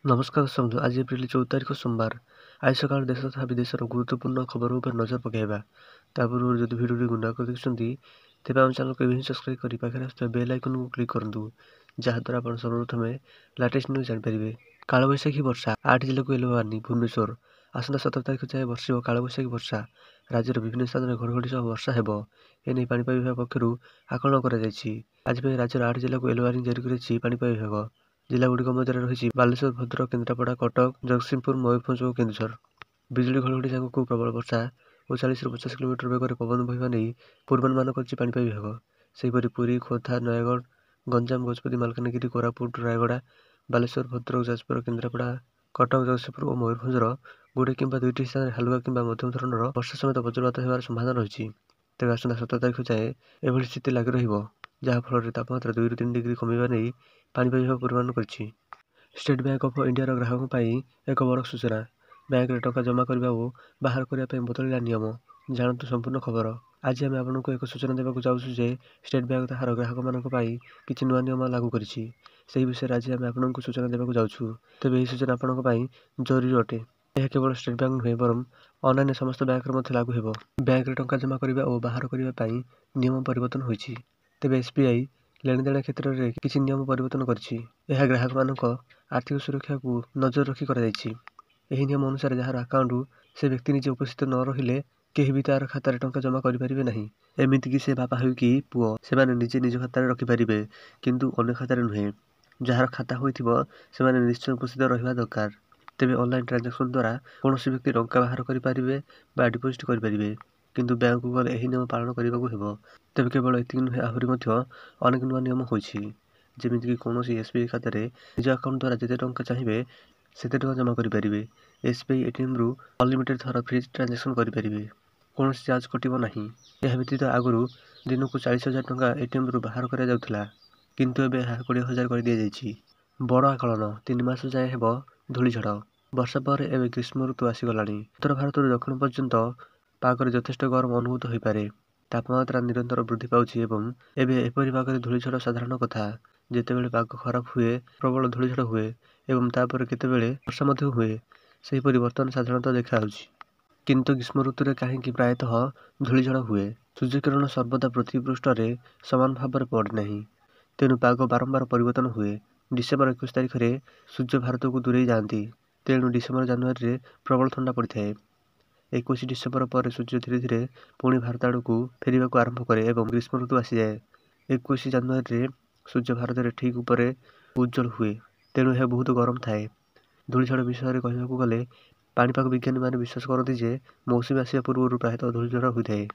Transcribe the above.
नमस्कार समझो आज एप्रिल 14 तारिख सोमवार आज सकाळ देश तथा विदेशर गुरुत्वपूर्ण खबर उपर नजर पकाइबा ता पूर्व जदि भिडियो गुंडा कर देखुछंती तेबे हम चैनल को भी सब्सक्राइब करि पाखरे आस्था बेल आइकन को क्लिक करंतु जहा द्वारा आपण सर्वप्रथमे लेटेस्ट न्यूज जान परिबे। कालबैशाखी वर्षा 8 जिला को येलो वार्निंग भुवनेश्वर आसंता 17 तारिख जाए वर्षिब कालबैशाखी वर्षा राज्यर विभिन्न स्थान में घड़घड़ी सह वर्षा हेबो एने पाणीपाग विभाग पक्षरु आकलन करा जायछि। आज पे राज्यर 8 जिला को येलो वार्निंग जारी करिछि पाणीपाग विभाग। जिलागुड़िक मध्य रही बालेश्वर भद्रक केन्द्रापड़ा कटक जगतसिंहपुर मयूरभंज और केन्दुझर बिजुली घड़घड़ी सागर प्रबल वर्षा और 40 ରୁ 50 किलोमीटर बेगर पवन बहिबा नहीं पूर्वानुमान करछि पाणीपाग विभाग। सेहीपरि पुरी खोर्धा नयगढ़ गंजाम गजपति मालकानगिरी कोरापुट रायगड़ा बालेश्वर भद्रक जाजपुर केन्द्रापड़ा कटक जगतसिंहपुर और मयूरभंजर गोटे किंबा दुईटी स्थान हालुका किंबा मध्यम धरणर वर्षा समेत वज्रपात होबार संभावना रही। तेज आसंता 17 तारिख जाए एभली स्थिति लगी रहिबो जहाँफल तापमात्रा 2 ରୁ 3 डिग्री कमिबा नहीं पाणीपाग विभाग पूर्वानुमान करछि। स्टेट बैंक ऑफ इंडिया ग्राहकों पाई एक बड़ सूचना बैंक रे टंका जमा करबा और बाहर करबा बदलिला नियम जानतु संपूर्ण खबर। आज आम आपको एक सूचना देवाक चाहूँ जे स्टेट बैंक ताहार ग्राहक मानक पाई किछि नुआ नियम लागू करिछि सेही विषय आज आम आपको सूचना देवाक जाउछु। तेबे एही सूचना आपनक पाई जरूरी अटे। यह केवल स्टेट बैंक नुहे बरम ऑनलाइन समस्त बैंक रे मध्य लागू हेबो। बैंक रे टंका जमा करबा और बाहर करबा पाई नियम परिवर्तन होइछि। तेबे एसबीआई लेनदेन क्षेत्र में किछि नियम परिवर्तन करिछि। यह ग्राहक मानक आर्थिक सुरक्षा को नजर रखी कर नियम अनुसार जार आकाउंट से व्यक्ति निजे उपस्थित न रहिले केही भी तार खाता टंका जमा करें नहीं एमती कि से बापा हो कि पुओ से निजे निज खाता रखिपारे किंतु अन्य खाता नुहे जार खाता होइथिबो से निश्चय उपस्थित रहा दरकार। तेबे ऑनलाइन ट्रांजैक्शन द्वारा कौन व्यक्ति टंका बाहर करें बा डिपोजिट करें किंतु बैंक को गले नियम पालन करने को। तेबे केवल एतिक नुहे आहरी अनेक नुआ नियम होइछि जेमिति कौन एसबीआई खाता निज अकाउंट द्वारा जिते टंका चाहिए से जमा करें। एसबीआई एटीएम रु अनलिमिटेड थर फ्री ट्रांजैक्शन करें कौन चार्ज कटो ना। यह व्यतीत आगु दिन को 40,000 टंका एटीएम रु बाहर करा किंतु एबे 20,000 कर दि जाइछि। बड़ आकलन 3 मास जाए हेब धूलीझड़ वर्षा पर एवं ग्रीष्म ऋतु आसीगलानी उत्तर भारत दक्षिण पर्यंत पागरे यथेष्ट गरम अनुभूत हो पारे। तापमात्रा निरंतर वृद्धि पाउछि एवं एबे एपरि पागरे धूलीझड़ साधारण कथा जेतेबेले पाग खराब हुए प्रबल धूलीझड़ हुए एवं तापर केतेबेले वर्षा मध्य हुए सेही परिवर्तन साधारणतः देखा होछि। किंतु ग्रीष्म ऋतु रे काहेकि प्रायतः धूलीझड़ हुए सूर्यकिरण सर्वदा पृथ्वी पृष्ठ रे समान भाव में पड़े नहीं तेणु पाग बारंबार परिवर्तन हुए। डिसेम्बर 21 तारिख में सूर्य भारत को दूरे जाती तेणु डिसेम्बर जनवरी में प्रबल ठंडा पड़ता है। 21 डिसेम्बर पर सूर्य धीरे धीरे पुणी भारत आड़ को फेर आरंभ करे और ग्रीष्म ऋतु आसी जाए। 21 जनवरी में सूर्य भारत में ठीक ऊपर उज्जवल हुए तेणु यह बहुत गरम थाए। धूलीझड़ विषय कहवाक गले पाणीपाग विज्ञानी मैंने विश्वास करती जे मौसुमी आसवा पूर्व प्रायतः धूलीझड़ होता है।